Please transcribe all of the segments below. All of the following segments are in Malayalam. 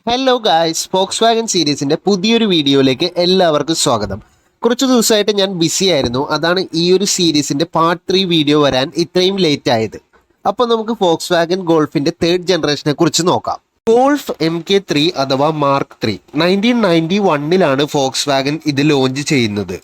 ഹലോ ഗായ്സ്, ഫോക്സ് വാഗൻ സീരീസിന്റെ പുതിയൊരു വീഡിയോയിലേക്ക് എല്ലാവർക്കും സ്വാഗതം. കുറച്ച് ദിവസമായിട്ട് ഞാൻ ബിസി ആയിരുന്നു. അതാണ് ഈ ഒരു സീരീസിന്റെ പാർട്ട് 3 വീഡിയോ വരാൻ ഇത്രയും ലേറ്റ് ആയത്. അപ്പോൾ നമുക്ക് ഫോക്സ് വാഗൻ ഗോൾഫിന്റെ തേർഡ് ജനറേഷനെ കുറിച്ച് നോക്കാം. ഗോൾഫ് MK3 അഥവാ മാർക്ക് 3 1991 ഫോക്സ് വാഗൻ ഇത് ലോഞ്ച് ചെയ്യുന്നത്.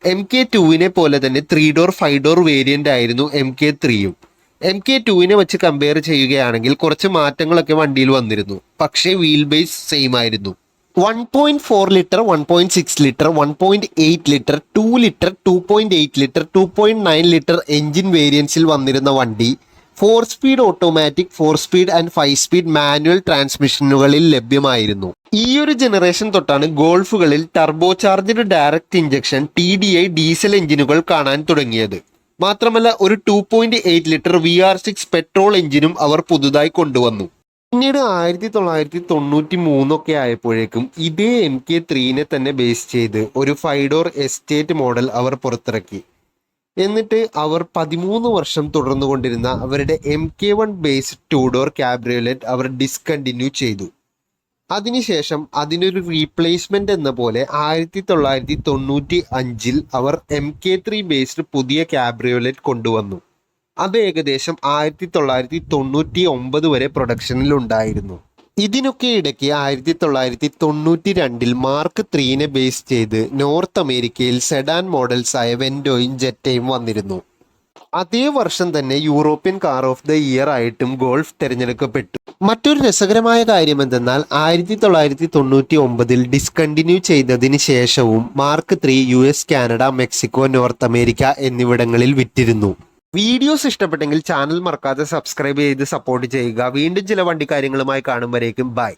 MK2വിനെ പോലെ തന്നെ 3 ഡോർ 5 ഡോർ വേരിയന്റ് ആയിരുന്നു MK3യും. MK2വിനെ വെച്ച് കമ്പയർ ചെയ്യുകയാണെങ്കിൽ കുറച്ച് മാറ്റങ്ങളൊക്കെ വണ്ടിയിൽ വന്നിരുന്നു. പക്ഷേ വീൽ ബേസ് സെയിം ആയിരുന്നു. 1.4 litre, 1.6 litre, 1.8 litre, 2 litre, 2.8 litre, 2.9 litre engine വേരിയൻസിൽ വന്നിരുന്ന വണ്ടി 4 speed automatic, 4 speed and 5 speed manual ട്രാൻസ്മിഷനുകളിൽ ലഭ്യമായിരുന്നു. ഈ ഒരു ജനറേഷൻ തൊട്ടാണ് ഗോൾഫുകളിൽ turbo charged direct injection TDI diesel എഞ്ചിനുകൾ കാണാൻ തുടങ്ങിയത്. മാത്രമല്ല ഒരു 2.8 ലിറ്റർ VR6 പെട്രോൾ എഞ്ചിനും അവർ പുതുതായി കൊണ്ടുവന്നു. പിന്നീട് 1993 ആയപ്പോഴേക്കും ഇതേ MK3നെ തന്നെ ബേസ് ചെയ്ത് ഒരു 5 ഡോർ എസ്റ്റേറ്റ് മോഡൽ അവർ പുറത്തിറക്കി. എന്നിട്ട് അവർ 13 വർഷം തുടർന്നുകൊണ്ടിരുന്ന അവരുടെ MK1 ബേസ്ഡ് 2 ഡോർ കാബ്രിയോലെറ്റ് അവർ ഡിസ്കണ്ടിന്യൂ ചെയ്തു. അതിനുശേഷം അതിനൊരു റീപ്ലേസ്മെന്റ് എന്ന പോലെ 1995 അവർ MK3 ബേസ്ഡ് പുതിയ കാബ്രിയോലെറ്റ് കൊണ്ടുവന്നു. അത് ഏകദേശം 1999 വരെ പ്രൊഡക്ഷനിൽ ഉണ്ടായിരുന്നു. ഇതിനൊക്കെ ഇടയ്ക്ക് 1992 മാർക്ക് 3നെ ബേസ് ചെയ്ത് നോർത്ത് അമേരിക്കയിൽ സെഡാൻ മോഡൽസ് ആയ വെൻഡോയും ജെറ്റയും വന്നിരുന്നു. അതേ വർഷം തന്നെ European car of the year ആയിട്ടും ഗോൾഫ് തിരഞ്ഞെടുക്കപ്പെട്ടു. മറ്റൊരു രസകരമായ കാര്യം എന്തെന്നാൽ 1999 ഡിസ്കണ്ടിന്യൂ ചെയ്തതിന് ശേഷവും mark 3 US, Canada, Mexico, north America എന്നിവിടങ്ങളിൽ വിറ്റിരുന്നു. വീഡിയോസ് ഇഷ്ടപ്പെട്ടെങ്കിൽ ചാനൽ മറക്കാതെ സബ്സ്ക്രൈബ് ചെയ്ത് സപ്പോർട്ട് ചെയ്യുക. വീണ്ടും ചില വണ്ടി കാര്യങ്ങളുമായി കാണും വരേക്കും ബൈ.